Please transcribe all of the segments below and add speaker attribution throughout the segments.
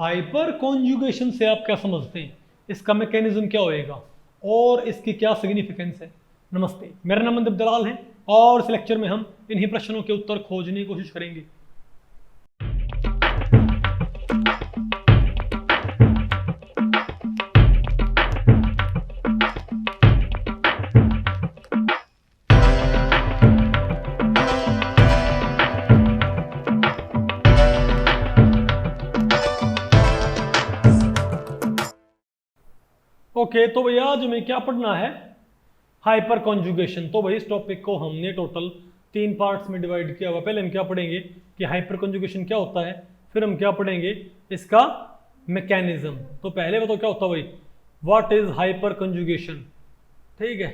Speaker 1: Hyper conjugation से आप क्या समझते हैं, इसका मैकेनिज्म क्या होएगा और इसकी क्या सिग्निफिकेंस है। नमस्ते, मेरा नाम मनदीप दलाल है और इस लेक्चर में हम इन्हीं प्रश्नों के उत्तर खोजने की कोशिश करेंगे। ओके, तो भैया आज हमें क्या पढ़ना है, हाइपर कॉन्जुगेशन। तो भाई इस टॉपिक को हमने टोटल 3 पार्ट्स में डिवाइड किया हुआ। पहले हम क्या पढ़ेंगे कि हाइपर कॉन्जुगेशन क्या होता है, फिर हम क्या पढ़ेंगे इसका मैकेनिज्म। तो पहले बताओ क्या होता है भाई, व्हाट इज हाइपर कॉन्जुगेशन। ठीक है,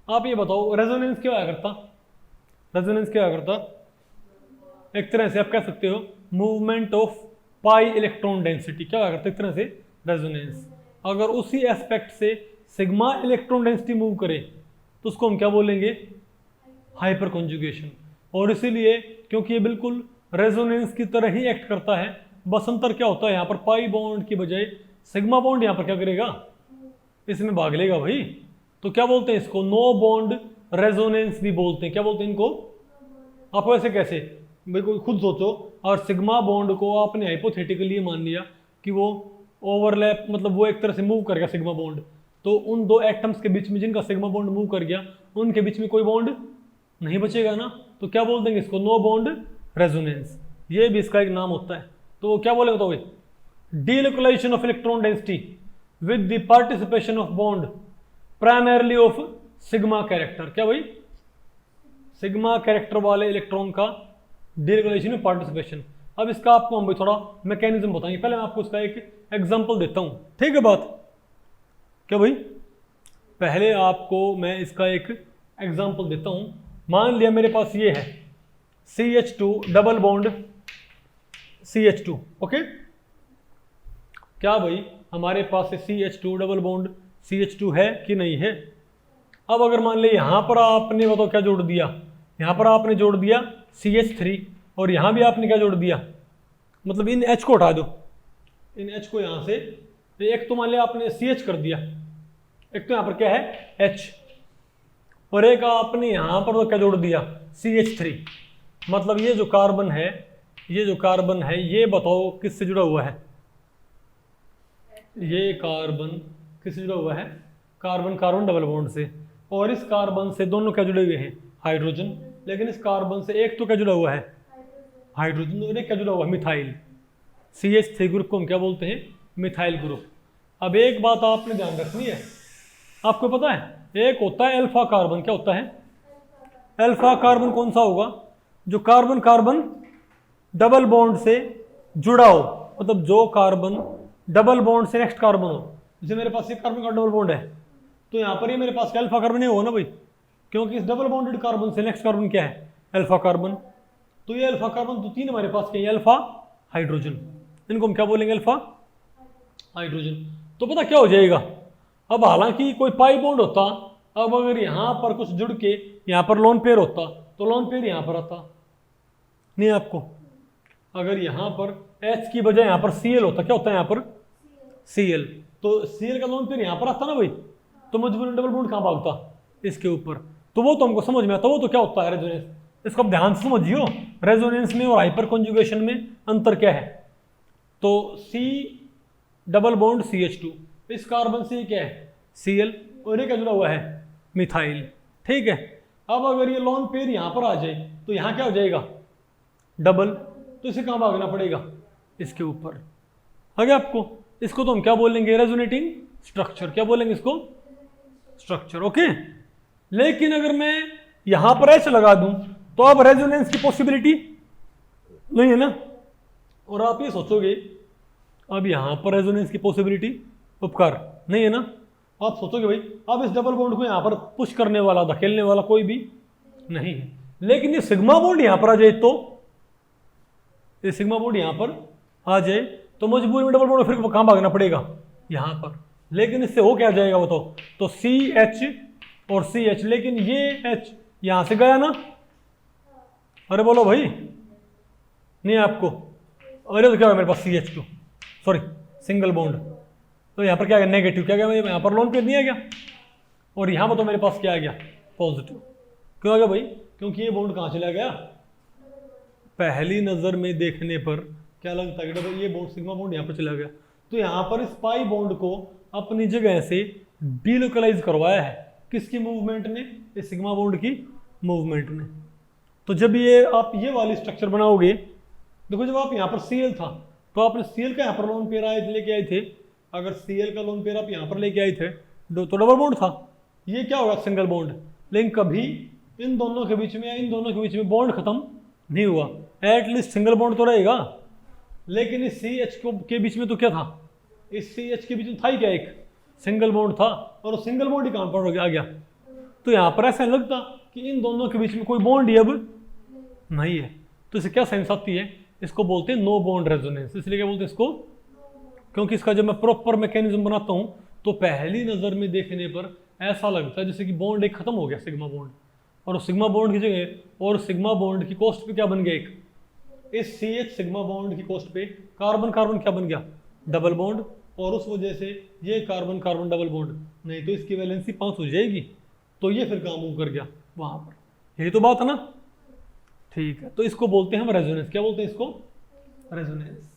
Speaker 1: आप ये बताओ रेजोनेंस क्या होया करता। रेजोनेंस क्या होया करता, एक तरह से आप कह सकते हो movement of pi electron density. क्या होया करता एक तरह से रेजोनेंस। अगर उसी एस्पेक्ट से सिग्मा इलेक्ट्रॉन डेंसिटी मूव करे तो उसको हम क्या बोलेंगे, हाइपर कॉन्जुगेशन। और इसीलिए क्योंकि ये बिल्कुल रेजोनेंस की तरह ही एक्ट करता है, बस अंतर क्या होता है, यहाँ पर पाई बॉन्ड की बजाय सिग्मा बॉन्ड यहाँ पर क्या करेगा, इसमें भाग लेगा भाई। तो क्या बोलते हैं इसको, नो बॉन्ड रेजोनेंस भी बोलते हैं। क्या बोलते हैं इनको, आप ऐसे कैसे, बिल्कुल खुद सोचो। और सिग्मा बॉन्ड को आपने हाइपोथेटिकली मान लिया कि वो ओवरलैप, मतलब वो एक तरह से मूव कर गया सिग्मा बॉन्ड, तो उन दो एटम्स के बीच में जिनका सिग्मा बॉन्ड मूव कर गया उनके बीच में कोई बॉन्ड नहीं बचेगा ना। तो क्या बोल देंगे इसको, नो बॉन्ड रेजोनेंस। ये भी इसका एक नाम होता है। तो क्या बोलेंगे तो भाई, delocalisation of electron density with the participation of bond primarily of sigma character. क्या भाई, सिग्मा कैरेक्टर वाले इलेक्ट्रॉन का डीलोकलाइजेशन में पार्टिसिपेशन। अब इसका आपको हम भाई थोड़ा मैकेनिज्म बताएंगे। पहले मैं आपको इसका एक एग्जांपल देता हूं, ठीक है बात। क्या भाई, पहले आपको मैं इसका एक एग्जांपल देता हूं। मान लिया मेरे पास ये है CH2 double bond CH2। Okay, क्या भाई हमारे पास CH2 डबल बॉन्ड CH2 है कि नहीं है। अब अगर मान लिया यहां पर आपने बताओ क्या जोड़ दिया, यहां पर आपने जोड़ दिया CH3 और यहां भी आपने क्या जोड़ दिया, मतलब इन H को उठा दो, इन H को यहां से, एक तो मान लिया आपने CH कर दिया, एक तो यहां पर क्या है H, और एक आपने यहां पर तो क्या जोड़ दिया CH3। मतलब ये जो कार्बन है, ये जो कार्बन है, ये बताओ किससे जुड़ा हुआ है, ये कार्बन किससे जुड़ा हुआ है, कार्बन कार्बन डबल बॉन्ड से। और इस कार्बन से दोनों क्या जुड़े हुए हैं, हाइड्रोजन। लेकिन इस कार्बन से एक तो क्या जुड़ा हुआ है, हाइड्रोजन, और एक क्या जुड़ा हुआ है, मिथाइल। CH3 ग्रुप को हम क्या बोलते हैं, मिथाइल ग्रुप। अब एक बात आपने ध्यान रखनी है, आपको पता है एक होता है अल्फा कार्बन। क्या होता है अल्फा कार्बन, कौन सा होगा, जो कार्बन कार्बन डबल बॉन्ड से जुड़ा हो, मतलब जो कार्बन डबल बॉन्ड से नेक्स्ट कार्बन हो। जैसे मेरे पास ये कार्बन का डबल बॉन्ड है, तो यहाँ पर ये मेरे पास अल्फा कार्बन ही होगा ना भाई, क्योंकि इस डबल बॉन्डेड कार्बन से नेक्स्ट कार्बन क्या है, अल्फा कार्बन। तो ये अल्फा कार्बन तो 3 हमारे पास क्या है, अल्फा हाइड्रोजन, इनको हम क्या बोलेंगे, अल्फा हाइड्रोजन। तो पता क्या हो जाएगा, अब हालांकि कोई पाई बॉन्ड होता, अब अगर यहां पर कुछ जुड़ के यहां पर लोन पेयर होता तो लोन पेयर यहां पर आता नहीं आपको। अगर यहां पर H की बजाय यहां पर Cl होता, क्या होता है यहां पर Cl, तो Cl का लोन पेयर यहां पर आता ना भाई, तो मजबूरन डबल बॉन्ड कहां भागता, इसके ऊपर। तो वो तो हमको समझ में आता, वो तो क्या होता है रेजोनेंस। इसको आप ध्यान से समझियो, रेजोनेंस में और हाइपर कॉन्जुगेशन में अंतर क्या है। तो C डबल बॉन्ड CH2, इस कार्बन से क्या है Cl, और ये क्या जुड़ा हुआ है, मिथाइल। ठीक है, अब अगर ये लोन पेयर यहां पर आ जाए तो यहां क्या हो जाएगा, डबल, तो इसे कहां भागना पड़ेगा, इसके ऊपर। आगे आपको इसको तो हम क्या बोलेंगे, रेजोनेटिंग स्ट्रक्चर। क्या बोलेंगे इसको, स्ट्रक्चर। ओके, लेकिन अगर मैं यहां पर ऐसे लगा दूं तो अब रेजोनेंस की पॉसिबिलिटी नहीं है ना। और आप ये सोचोगे अब यहां पर रेजोनेंस की पॉसिबिलिटी उपकार नहीं है ना। आप सोचोगे भाई अब इस डबल बॉन्ड को यहां पर पुश करने वाला, धकेलने वाला कोई भी नहीं है। लेकिन ये सिग्मा बॉन्ड यहां पर आ जाए, तो ये सिग्मा बॉन्ड यहां पर आ जाए तो मजबूरी में डबल बॉन्ड फिर कहां भागना पड़ेगा, यहां पर। लेकिन इससे हो क्या जाएगा बताओ, तो CH और CH, लेकिन ये H यहां से गया ना। अरे बोलो भाई, नहीं आपको, अरे तो क्या है मेरे पास CH2, सॉरी सिंगल बॉन्ड, तो यहाँ पर क्या है नेगेटिव, क्या गया यहाँ पर लोन पेयर नहीं आ गया, और यहाँ पर तो मेरे पास क्या आ गया पॉजिटिव। क्यों आ गया भाई? क्योंकि ये बॉन्ड कहाँ चला गया, पहली नज़र में देखने पर क्या लगता है कि डबल ये बॉन्ड सिग्मा बॉन्ड यहाँ पर चला गया, तो यहाँ पर इस पाई बॉन्ड को अपनी जगह से डीलोकलाइज करवाया है किसकी मूवमेंट ने, इस सिग्मा बॉन्ड की मूवमेंट ने। तो जब ये आप ये वाली स्ट्रक्चर बनाओगे, देखो जब आप यहाँ पर Cl था तो आपने Cl का यहाँ पर लोन पेयर लेके आए थे, अगर Cl का लोन पेयर आप यहाँ पर लेके आए थे तो डबल बॉन्ड था, ये क्या होगा सिंगल बॉन्ड, लेकिन कभी इन दोनों के बीच में या इन दोनों के बीच में बॉन्ड खत्म नहीं हुआ, एटलीस्ट सिंगल बॉन्ड तो रहेगा। लेकिन इस CH के बीच में तो क्या था, इस CH के बीच में था ही क्या, एक सिंगल बॉन्ड था, और सिंगल बॉन्ड ही कहाँ पर आ गया। तो यहाँ पर ऐसा लगता कि इन दोनों के बीच में कोई बॉन्ड ही अब नहीं है, तो इसे क्या सेंस आती है, इसको बोलते हैं नो बॉन्ड रेजोनेंस। इसलिए क्या बोलते हैं इसको, क्योंकि इसका जब मैं प्रॉपर मैकेनिज्म बनाता हूँ तो पहली नज़र में देखने पर ऐसा लगता है जैसे कि बॉन्ड एक खत्म हो गया सिग्मा बॉन्ड, और सिग्मा बॉन्ड की जगह और सिग्मा बॉन्ड की कोस्ट पे क्या बन गया, एक इस CH सिग्मा बॉन्ड की कोस्ट पे कार्बन कार्बन क्या बन गया, डबल बॉन्ड, और उस वजह से ये कार्बन कार्बन डबल बॉन्ड, नहीं तो इसकी वैलेंसी 5 हो जाएगी, तो ये फिर कहाँ मूव कर गया वहाँ पर, यही तो बात है ना। ठीक है, तो इसको बोलते हैं हम रेजोनेंस, क्या बोलते हैं इसको, रेजोनेंस।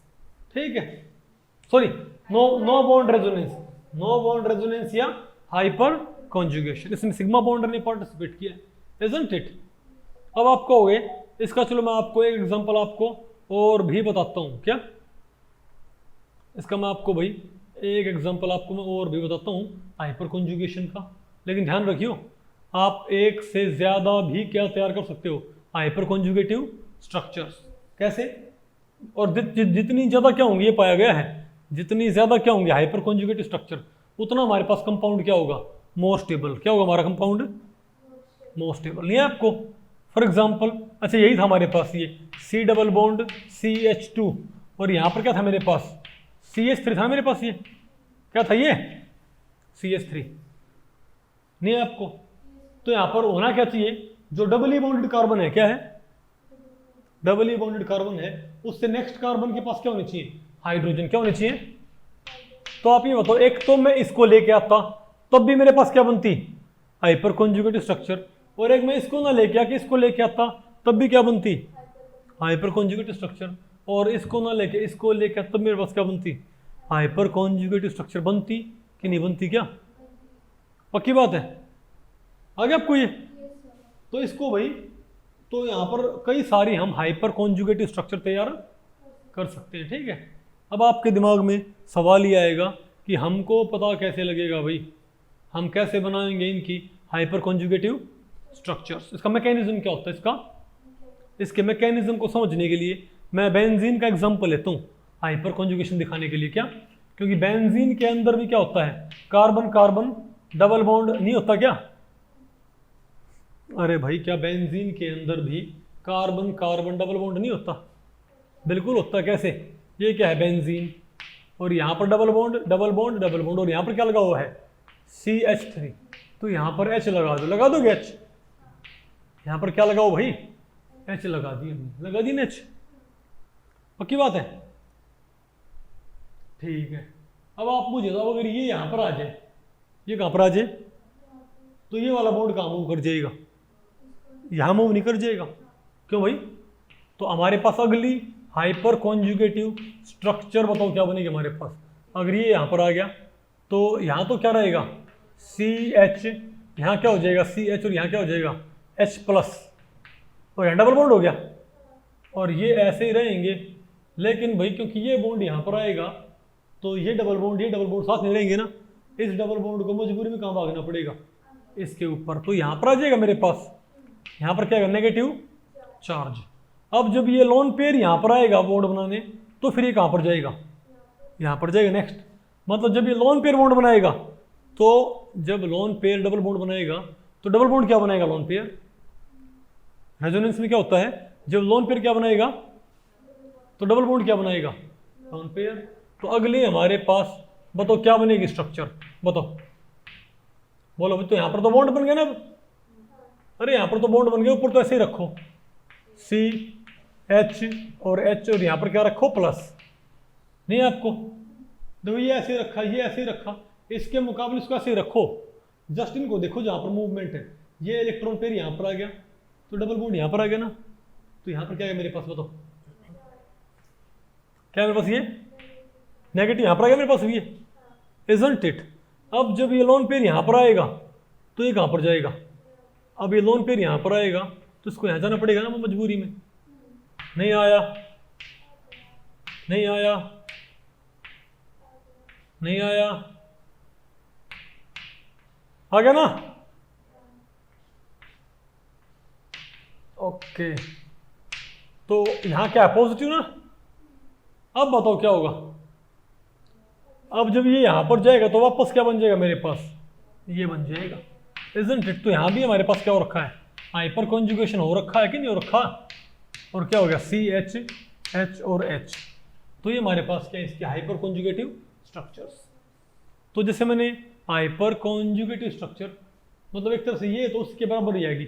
Speaker 1: ठीक है, sorry no bond resonance, no bond resonance या हाइपर कॉन्जुगेशन, इसमें सिग्मा बॉन्ड ने पार्टिसिपेट किया है, इजंट इट। अब आप कहोगे इसका, चलो मैं आपको एक एग्जांपल आपको और भी बताता हूँ, क्या इसका मैं आपको भाई एक एग्जांपल आपको मैं और भी बताता हूँ हाइपर कॉन्जुगेशन का, लेकिन ध्यान रखियो आप एक से ज़्यादा भी क्या तैयार कर सकते हो, हाइपर कॉन्जुगेटिव स्ट्रक्चर्स। कैसे, और जितनी ज़्यादा क्या होंगे, ये पाया गया है जितनी ज़्यादा क्या होंगे हाइपर कॉन्जुगेटिव स्ट्रक्चर, उतना हमारे पास कंपाउंड क्या होगा, मोर स्टेबल। क्या होगा हमारा कंपाउंड, मोर स्टेबल। नहीं है आपको, फॉर एग्जाम्पल, अच्छा यही था हमारे पास, ये C डबल बॉन्ड CH2, और यहाँ पर क्या था मेरे पास, CH3 था मेरे पास, ये क्या था, ये CH3 नहीं है आपको। तो यहाँ पर होना क्या चाहिए, जो डबली बॉन्डेड कार्बन है, क्या है, डबली बॉन्डेड कार्बन है, उससे नेक्स्ट कार्बन के पास क्या होनी चाहिए, हाइड्रोजन। क्या होनी चाहिए, तो आप ये बताओ, एक तो मैं इसको लेके आता तब भी मेरे पास क्या बनती, हाइपर कॉन्जुगेटिव स्ट्रक्चर, और एक मैं इसको ना लेके आके इसको लेके आता तब भी क्या बनती, हाइपर कॉन्जुगेटिव स्ट्रक्चर, और इसको ना लेके इसको लेके तब मेरे पास क्या बनती, हाइपर कॉन्जुगेटिव स्ट्रक्चर। बनती कि नहीं बनती, क्या पक्की बात है, आगे आपको ये। तो इसको भाई, तो यहाँ पर कई सारी हम हाइपर कॉन्जुगेटिव स्ट्रक्चर तैयार कर सकते हैं। ठीक है, अब आपके दिमाग में सवाल ये आएगा कि हमको पता कैसे लगेगा भाई, हम कैसे बनाएंगे इनकी हाइपर कॉन्जुगेटिव स्ट्रक्चर्स, इसका मैकेनिज्म क्या होता है, इसके मैकेनिज्म को समझने के लिए मैं बेंजीन का एग्जांपल लेता हूँ हाइपर कॉन्जुगेशन दिखाने के लिए। क्या, क्योंकि बेंजीन के अंदर भी क्या होता है, कार्बन कार्बन डबल बॉन्ड नहीं होता क्या, अरे भाई क्या बेंजीन के अंदर भी कार्बन कार्बन डबल बॉन्ड नहीं होता, बिल्कुल होता। कैसे, ये क्या है बेंजीन, और यहाँ पर double bond double bond double bond, और यहाँ पर क्या लगा हुआ है CH3, तो यहाँ पर H लगा दो, लगा दोगे H, यहाँ पर क्या लगाओ भाई, H लगा दी हमने, लगा दी ना H, पक्की बात है। ठीक है, अब आप मुझे बताओ, अगर ये यहाँ पर आ जाए, ये कहाँ पर आ जाए, तो ये वाला बॉन्ड कहाँ मूव कर जाएगा, यहाँ मूव नहीं कर जाएगा। क्यों भाई, तो हमारे पास अगली हाइपर कॉन्जुगेटिव स्ट्रक्चर बताओ क्या बनेगी हमारे पास, अगर ये यहाँ पर आ गया तो यहाँ तो क्या रहेगा CH, यहाँ क्या हो जाएगा CH, और यहाँ क्या हो जाएगा H+, और यहाँ डबल बॉन्ड हो गया, और ये ऐसे ही रहेंगे। लेकिन भाई क्योंकि ये बॉन्ड यहाँ पर आएगा तो ये डबल बॉन्ड साथ नहीं रहेंगे ना, इस डबल बॉन्ड को मजबूरी में कहाँ भागना पड़ेगा, इसके ऊपर, तो यहाँ पर आ जाएगा मेरे पास, यहाँ पर क्या है नेगेटिव चार्ज। अब जब ये लोन पेयर यहाँ पर आएगा बॉन्ड बनाने, तो फिर ये कहाँ पर जाएगा, यहाँ पर जाएगा नेक्स्ट, मतलब जब ये लोन पेयर बॉन्ड बनाएगा, तो जब लोन पेयर डबल बॉन्ड बनाएगा तो डबल बॉन्ड क्या बनाएगा, लोन पेयर। रेजोनेंस में क्या होता है, जब लोन पेयर क्या बनाएगा तो डबल बॉन्ड क्या बनाएगा, लोन पेयर। तो अगले हमारे पास बताओ क्या बनेगी स्ट्रक्चर, बताओ, बोलो भाई। तो यहाँ पर तो बॉन्ड बन गया ना, अरे यहाँ पर तो बॉन्ड बन गया, ऊपर तो ऐसे ही रखो CH और H, और यहाँ पर क्या रखो प्लस, नहीं आपको, देखो ये ऐसे रखा, ये ऐसे रखा, इसके मुकाबले इसको ऐसे रखो, जस्ट इनको देखो जहाँ पर मूवमेंट है, ये इलेक्ट्रॉन पेयर यहाँ पर आ गया तो डबल बॉन्ड यहाँ पर आ गया ना, तो यहाँ पर क्या है मेरे पास, बताओ क्या है मेरे पास, ये नेगेटिव यहाँ पर आ गया मेरे पास, ये इजंट इट। अब जब ये लोन पेयर यहाँ पर आएगा तो ये कहाँ पर जाएगा, अब ये लोन पेयर यहाँ पर आएगा तो इसको यहाँ जाना पड़ेगा ना मजबूरी में। नहीं आया, नहीं आया, नहीं आया, आ गया ना, ओके। तो यहाँ क्या है, पॉजिटिव ना। अब बताओ क्या होगा, अब जब ये यहाँ पर जाएगा तो वापस क्या बन जाएगा मेरे पास, ये बन जाएगा, इजंट इट। तो यहाँ भी हमारे पास क्या हो रखा है, हाइपर कॉन्जुगेशन हो रखा है कि नहीं हो रखा, और क्या हो गया CH और H। तो ये हमारे पास क्या है, इसके हाइपर कॉन्जुगेटिव स्ट्रक्चर्स। तो जैसे मैंने हाइपर कॉन्जुगेटिव स्ट्रक्चर मतलब एक तरह से ये तो उसके बराबर ही आएगी,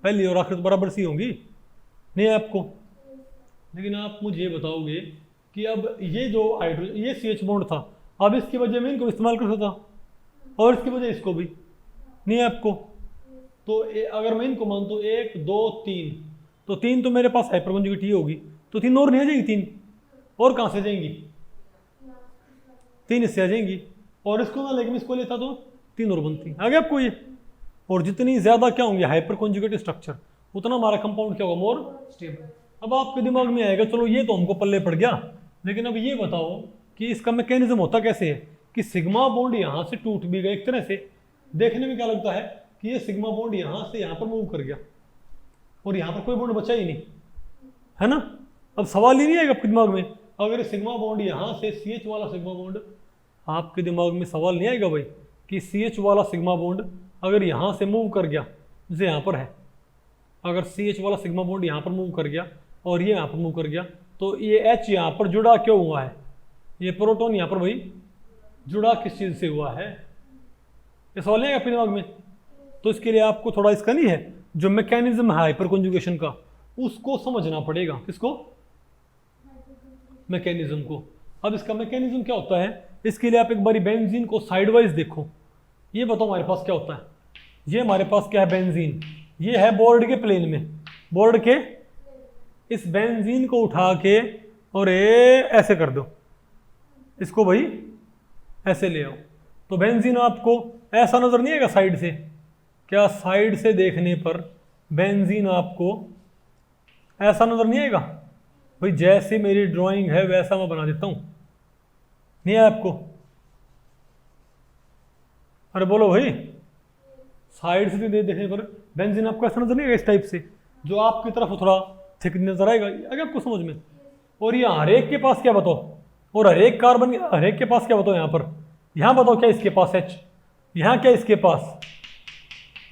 Speaker 1: पहली और आखिर तो बराबर सी होंगी, नहीं आपको। लेकिन आप मुझे ये बताओगे कि अब ये जो हाइड्रोजन, ये CH बॉन्ड था, अब इसकी वजह मैं इनको इस्तेमाल कर सकता और इसकी वजह इसको भी, नहीं आपको। तो अगर मैं इनको मानता हूँ 1 2 3, तो 3 तो मेरे पास हाइपर कॉन्जुगेट होगी, तो 3 और नहीं आ जाएगी, 3 और कहाँ से जाएंगी, 3 इससे आ जाएंगी, और इसको ना लेकिन इसको लेता तो 3 और बनती, आ गया आपको ये। और जितनी ज़्यादा क्या होंगे हाइपर कॉन्जुगेट स्ट्रक्चर, उतना हमारा कंपाउंड क्या होगा, मोर स्टेबल। अब आपके दिमाग में आएगा चलो ये तो हमको पल्ले पड़ गया, लेकिन अब ये बताओ कि इसका मैकेनिज्म होता कैसे है कि सिग्मा बॉन्ड यहाँ से टूट भी गया एक तरह से, देखने में क्या लगता है कि ये सिग्मा बॉन्ड यहाँ से यहाँ पर मूव कर गया और यहाँ पर कोई बॉन्ड बचा ही नहीं, है ना। अब सवाल ही नहीं आएगा आपके दिमाग में, अगर सिग्मा बॉन्ड यहाँ से CH वाला सिग्मा बॉन्ड, आपके दिमाग में सवाल नहीं आएगा भाई कि CH वाला सिग्मा बॉन्ड अगर यहाँ से मूव कर गया, जैसे यहाँ पर है, अगर CH वाला सिग्मा बॉन्ड यहाँ पर मूव कर गया और ये यहाँ पर मूव कर गया, तो ये H यहाँ पर जुड़ा क्यों हुआ है, ये प्रोटॉन यहाँ पर भाई जुड़ा किस चीज़ से हुआ है, ये सवाल नहीं है आपके दिमाग में। तो इसके लिए आपको थोड़ा इसका नहीं है जो मैकेनिज्म है हाइपर कॉन्जुगेशन का, उसको समझना पड़ेगा, किसको, मैकेनिज्म को। अब इसका मैकेनिज्म क्या होता है, इसके लिए आप एक बारी बेंजीन को साइडवाइज देखो, ये बताओ हमारे पास क्या होता है, ये हमारे पास क्या है, बेंजीन, ये है बोर्ड के प्लेन में, बोर्ड के इस बेंजीन को उठा के और ये ऐसे कर दो, इसको भाई ऐसे ले आओ, तो बेंजीन आपको ऐसा नजर नहीं आएगा साइड से, क्या साइड से देखने पर बेंजीन आपको ऐसा नजर नहीं आएगा, भाई जैसे मेरी ड्राइंग है वैसा मैं बना देता हूं, नहीं है आपको, अरे बोलो भाई, साइड से देखने पर बेंजीन आपको ऐसा नजर नहीं आएगा, इस टाइप से जो आपकी तरफ थोड़ा थिक नजर आएगा, अगर आपको समझ में। और ये हर एक के पास क्या बताओ, और हर एक कार्बन हर एक के पास क्या बताओ, यहाँ बताओ क्या इसके पास H, यहाँ क्या इसके पास,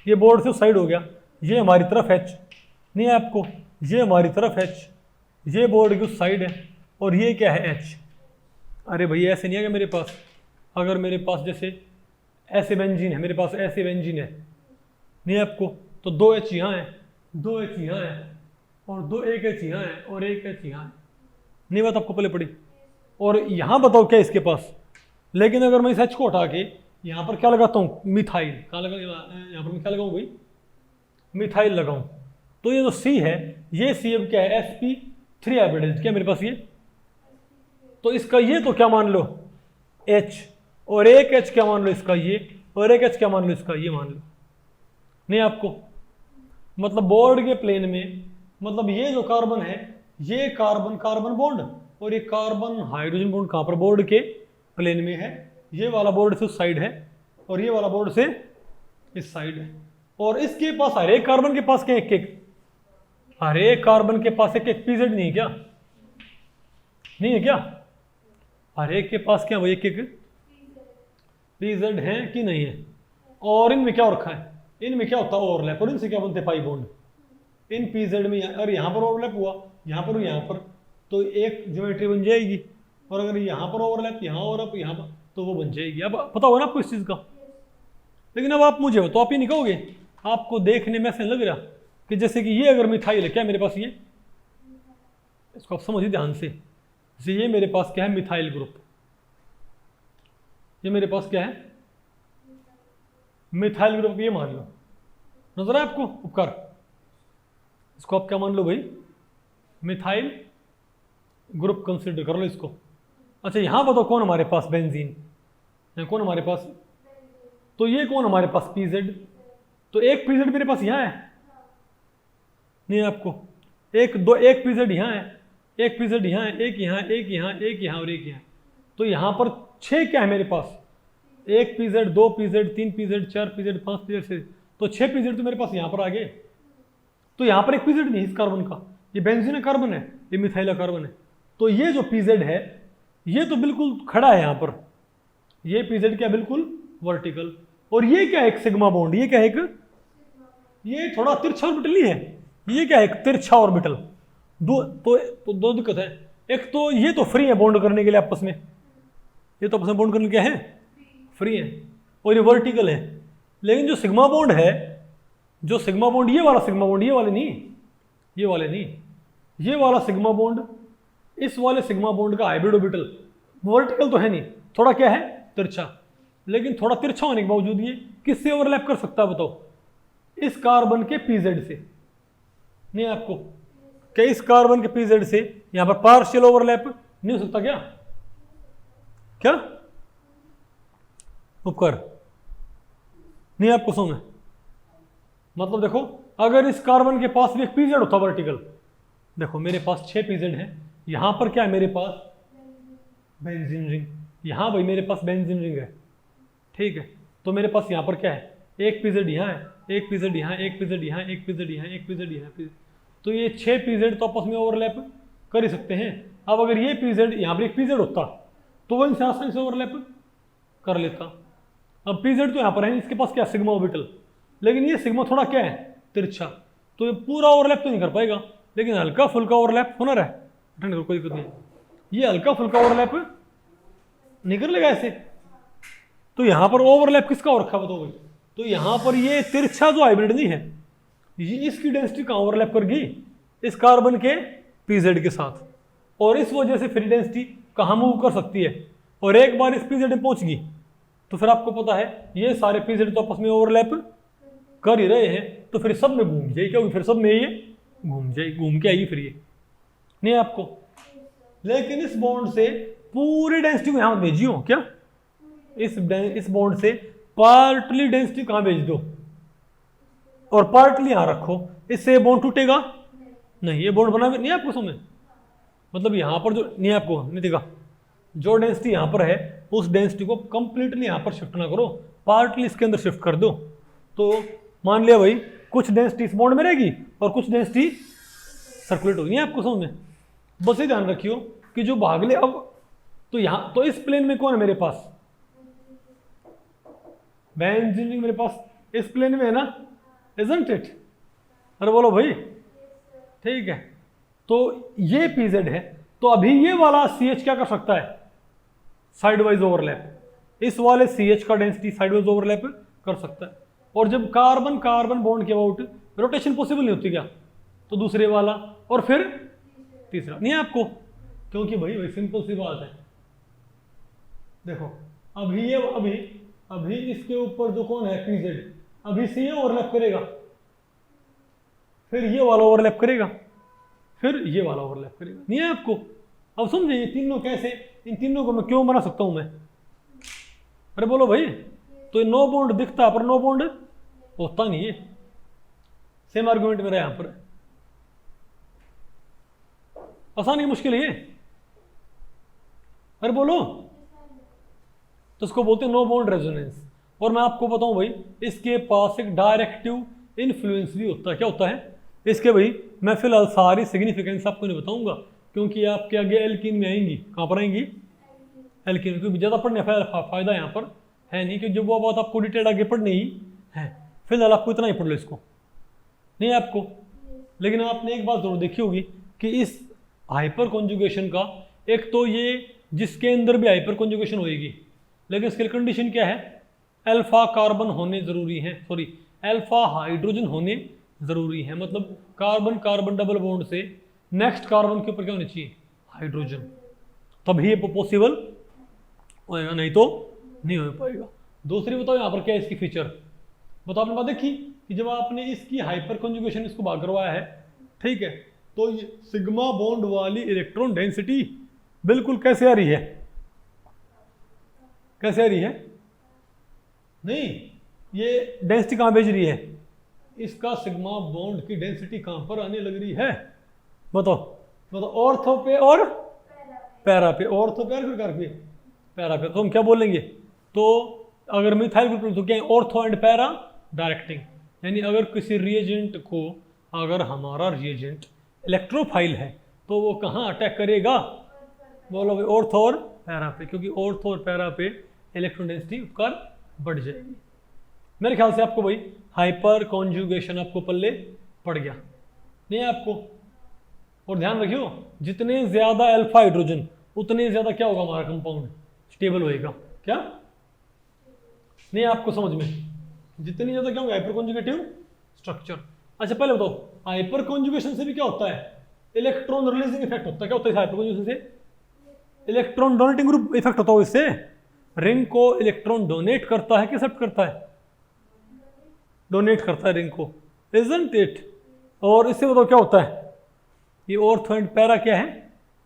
Speaker 1: ये बोर्ड से उस साइड हो गया, ये हमारी तरफ H, नहीं है आपको, ये हमारी तरफ H, ये बोर्ड की उस साइड है, और ये क्या है H। अरे भैया ऐसे नहीं है मेरे पास, अगर मेरे पास जैसे ऐसे बेंजीन है, मेरे पास ऐसे बेंजीन है, नहीं आपको, तो 2 H यहाँ है, 2 H यहाँ है, और 2 1 H यहाँ है, और 1 H यहाँ है, नहीं बात आपको पहले पड़ी। और यहाँ बताओ क्या इसके पास, लेकिन अगर मैं इस H को हटा के यहाँ पर क्या लगाता हूँ, मिथाइल, कहाँ लगा, यहाँ पर मैं क्या लगाऊँ भाई, मिथाइल लगाऊँ, तो ये जो C है, ये C अब क्या है, sp3 हाइब्रिडाइज्ड, क्या मेरे पास ये, तो इसका ये तो क्या मान लो H, और 1 H क्या मान लो इसका ये, और 1 H क्या मान लो इसका ये मान लो, नहीं आपको। मतलब बोर्ड के प्लेन में, मतलब ये जो कार्बन है, ये कार्बन कार्बन बॉन्ड, और ये कार्बन हाइड्रोजन बॉन्ड कहाँ पर, बोर्ड के प्लेन में है, ये वाला बोर्ड से उस साइड है, और ये वाला बोर्ड से इस साइड है, और इसके पास हर एक कार्बन के पास क्या, एक एक, हर एक कार्बन के पास एक एक पीजेड नहीं है क्या, नहीं है क्या, हर एक के पास क्या, वो एक एक पीजेड है कि नहीं है। और इनमें क्या रखा है, इनमें क्या होता है, ओवरलैप, और इनसे क्या बनते हैं, पाई बॉन्ड, इन पीजेड में, और यहाँ पर ओवरलैप हुआ, यहाँ पर यहाँ पर, तो एक ज्योमेट्री बन जाएगी, और अगर यहाँ पर ओवरलैप, यहाँ ओवरलैप, यहाँ पर, तो वो बन जाएगी। अब पता होगा ना आपको इस चीज़ का। लेकिन अब आप मुझे तो आप ही नहीं कहोगे, आपको देखने में ऐसे लग रहा कि जैसे कि ये अगर मिथाइल है, क्या मेरे पास ये, इसको आप समझिए ध्यान से, जैसे ये मेरे पास क्या है, मिथाइल ग्रुप, ये मेरे पास क्या है, मिथाइल ग्रुप, ये मान लो, नजर है आपको उपकार, इसको आप क्या मान लो भाई, मिथाइल ग्रुप कंसिडर कर लो इसको। अच्छा यहां बताओ कौन हमारे पास बेंजीन, यहाँ कौन हमारे पास, तो ये कौन हमारे पास पीजेड, तो एक पीजेड मेरे पास यहाँ है, नहीं आपको, एक दो, एक पीजेड यहाँ है, एक पीजेड यहाँ है, एक यहाँ, एक यहाँ, एक यहाँ और एक यहाँ, तो यहाँ पर 6 क्या है मेरे पास, एक PZ, 2 PZ, 3 PZ, 4 PZ, 5 PZ से, तो 6 पीजेड तो मेरे पास यहाँ पर आ गए। तो यहाँ पर एक पीजेड नहीं इस कार्बन का, ये बेंजीन कार्बन है, ये मिथाइल कार्बन है, तो ये जो पीजेड है ये तो बिल्कुल खड़ा है यहाँ पर, ये पीजेड क्या बिल्कुल वर्टिकल, और ये क्या है, एक सिग्मा बॉन्ड, ये क्या है, एक ये थोड़ा तिरछा ऑर्बिटल ही है, ये क्या है, एक तिरछा ऑर्बिटल, दो दिक्कत है, एक तो ये तो फ्री है बॉन्ड करने के लिए आपस में, ये तो आपस में बॉन्ड करने क्या है, फ्री है, और ये वर्टिकल है, लेकिन जो सिग्मा बॉन्ड है, जो सिग्मा बॉन्ड, ये वाला सिग्मा बॉन्ड, ये वाले नहीं, ये वाले नहीं, ये वाला सिग्मा बॉन्ड, इस वाले सिग्मा बॉन्ड का हाइब्रिड ऑर्बिटल वर्टिकल तो है नहीं, थोड़ा क्या है, तिरछा, लेकिन थोड़ा तिरछा होने के बावजूद ये किससे ओवरलैप कर सकता है बताओ, इस कार्बन के पीजेड से, नहीं आपको, क्या इस कार्बन के पीजेड से यहां पर पार्शियल ओवरलैप नहीं हो सकता क्या, क्या उपकर, नहीं आपको समझ, मतलब देखो अगर इस कार्बन के पास भी एक पीजेड होता वर्टिकल, देखो मेरे पास 6 पीजेड है, यहां पर क्या है मेरे पास बेंजीन रिंग, यहां भाई मेरे पास बेंजीन रिंग है, ठीक है, तो मेरे पास यहां पर क्या है, एक पीजेड यहां है, एक पीजेड यहां, एक पीजेड यहां, एक पीजेड यहां, एक पीजेड यहां, तो ये 6 पीजेड तो आपस में ओवरलैप कर ही सकते हैं। अब अगर ये पीजेड यहां पर एक पीजेड होता तो वो इनसे आसानी से ओवरलैप कर लेता, अब पीजेड तो यहां पर है, इसके पास क्या सिग्मा ऑर्बिटल, लेकिन ये सिग्मा थोड़ा क्या है, तिरछा, तो ये पूरा ओवरलैप तो नहीं कर पाएगा, लेकिन हल्का फुल्का ओवरलैप होना रहा है, कोई दिक्कत नहीं, ये हल्का फुल्का ओवरलैप नहीं कर लेगा ऐसे, तो यहां पर ओवरलैप किसका हो रखा बताओ भाई, तो यहां पर ये तिरछा जो हाइब्रिड नहीं है, ये इसकी डेंसिटी कहां ओवरलैप कर गई, इस कार्बन के पीजेड के साथ, और इस वजह से फ्री डेंसिटी कहां मूव कर सकती है, और एक बार इस पीजेड में पहुंच गई तो फिर आपको पता है ये सारे पीजेड तो आपस में ओवरलैप कर ही रहे हैं, तो फिर सब में घूम जाएगी, क्योंकि फिर सब में ये घूम जाएगी, घूम के आएगी फिर ये, नहीं आपको, लेकिन इस बॉन्ड से पूरी डेंसिटी को यहां भेजी हो क्या, इस बॉन्ड से पार्टली डेंसिटी कहां भेज दो और पार्टली यहां रखो, इससे बॉन्ड टूटेगा नहीं, ये बॉन्ड बना नहीं आपको समझ, मतलब यहां पर जो नहीं आपको नहीं देगा, जो डेंसिटी यहां पर है उस डेंसिटी को कंप्लीटली यहां पर शिफ्ट ना करो, पार्टली इसके अंदर शिफ्ट कर दो, तो मान लिया भाई कुछ डेंसिटी इस बॉन्ड में रहेगी और कुछ डेंसिटी सर्कुलेट होगी, आपको समझ में, बस ये ध्यान रखियो कि जो भागले, अब तो यहां तो इस प्लेन में कौन है मेरे पास, बेंजीन मेरे पास इस प्लेन में है ना, इजंट इट, अरे बोलो भाई, ठीक है, तो ये पीजेड है, तो अभी ये वाला CH क्या कर सकता है, साइडवाइज ओवरलैप, इस वाले CH का डेंसिटी साइडवाइज ओवरलैप कर सकता है, और जब कार्बन कार्बन बॉन्ड के अबाउट रोटेशन पॉसिबल नहीं होती क्या, तो दूसरे वाला और फिर तीसरा, नहीं आपको, क्योंकि भाई सिंपल सी बात है, देखो अभी ये अभी इसके ऊपर जो कौन है पीजेड, अभी से ये ओवरलैप करेगा, फिर ये वाला ओवरलैप करेगा, फिर ये वाला ओवरलैप करेगा, नहीं है आपको, अब समझे ये तीनों कैसे, इन तीनों को मैं क्यों बना सकता हूं मैं, अरे बोलो भाई, तो नो बॉन्ड दिखता पर नो बॉन्ड होता नहीं है, सेम आर्गुमेंट मेरा यहां पर, आसान की मुश्किल है ये, अरे बोलो, तो इसको बोलते हैं नो बॉन्ड रेजोनेंस, और मैं आपको बताऊं भाई इसके पास एक डायरेक्टिव इन्फ्लुएंस भी होता है, क्या होता है इसके भाई, मैं फिलहाल सारी सिग्निफिकेंस आपको नहीं बताऊंगा, क्योंकि आपके आगे एल्कीन में आएंगी, कहां पर आएंगी, एल्कीन, क्योंकि ज़्यादा पढ़ने फायदा यहाँ पर है नहीं, क्योंकि जब वो बात आपको डिटेल आगे पढ़नी ही है, फिलहाल आपको इतना ही पढ़ लो इसको, नहीं आपको, लेकिन आपने एक बात जरूर देखी होगी कि इस हाइपर कॉन्जुगेशन का, एक तो ये जिसके अंदर भी हाइपर कॉन्जुगेशन होगी, लेकिन इसके कंडीशन क्या है, अल्फा कार्बन होने जरूरी है, सॉरी अल्फा हाइड्रोजन होने जरूरी है, मतलब कार्बन कार्बन डबल बॉन्ड से नेक्स्ट कार्बन के ऊपर क्या होनी चाहिए, हाइड्रोजन, तभी ये पॉसिबल होएगा, नहीं तो नहीं हो पाएगा। दूसरी बताओ यहाँ पर क्या है इसकी फीचर, बताओ आपने बात देखी कि जब आपने इसकी हाइपर कॉन्जुगेशन इसको भाग करवाया है, ठीक है, तो ये सिग्मा बॉन्ड वाली इलेक्ट्रॉन डेंसिटी बिल्कुल कैसे आ रही है, कैसे आ रही है, नहीं ये डेंसिटी कहाँ भेज रही है, इसका सिग्मा बॉन्ड की डेंसिटी कहाँ पर आने लग रही है, बताओ बताओ, ऑर्थो पे और पैरा पे, ऑर्थो पे और फिर पे पैरा पे, तो हम क्या बोलेंगे, तो अगर मिथाइल ग्रुप तो क्या है, ऑर्थो एंड पैरा डायरेक्टिंग, यानी अगर किसी रिएजेंट को, अगर हमारा रिएजेंट इलेक्ट्रोफाइल है तो वो कहाँ अटैक करेगा, बोलो भाई ऑर्थो और पैरा पे, क्योंकि ऑर्थो और पैरा पे इलेक्ट्रॉन डेंसिटी उपकार बढ़ जाएगी। मेरे ख्याल से आपको भाई हाइपर कॉन्जुगेशन आपको पल्ले पड़ गया नहीं है आपको, और ध्यान रखियो जितने ज्यादा अल्फा हाइड्रोजन उतने ज्यादा क्या होगा हमारा कंपाउंड, स्टेबल होएगा, क्या नहीं आपको समझ में, जितनी ज्यादा क्या होगा हाइपर कॉन्जुगेटिव स्ट्रक्चर। अच्छा पहले बताओ हाइपर कॉन्जुगेशन से भी क्या होता है, इलेक्ट्रॉन रिलीजिंग इफेक्ट होता है, क्या होता है हाइपर कॉन्जुगेशन से, इलेक्ट्रॉन डोनेटिंग ग्रुप इफेक्ट होता है, इससे रिंग को इलेक्ट्रॉन डोनेट करता है कि एक्सेप्ट करता है, डोनेट करता है रिंग को, इजंट इट। और इससे बताओ क्या होता है, ये ऑर्थो एंड पैरा क्या है,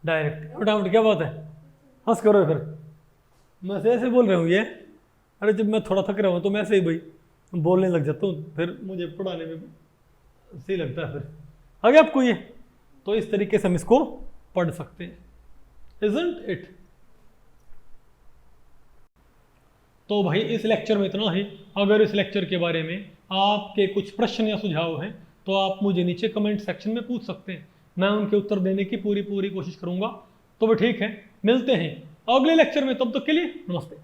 Speaker 1: डायरेक्ट, मोटामोटी क्या बात है, हंस करो फिर, मैं ऐसे बोल रहा हूँ ये, अरे जब मैं थोड़ा थक रहा हूँ तो मैं ऐसे ही भाई बोलने लग जाता हूँ, फिर मुझे पढ़ाने में सही लगता है, फिर आगे आपको ये, तो इस तरीके से हम इसको पढ़ सकते हैं, इजंट इट। तो भाई इस लेक्चर में इतना ही, अगर इस लेक्चर के बारे में आपके कुछ प्रश्न या सुझाव हैं तो आप मुझे नीचे कमेंट सेक्शन में पूछ सकते हैं, मैं उनके उत्तर देने की पूरी कोशिश करूंगा। तो वो ठीक है, मिलते हैं अगले लेक्चर में, तब तक के लिए नमस्ते।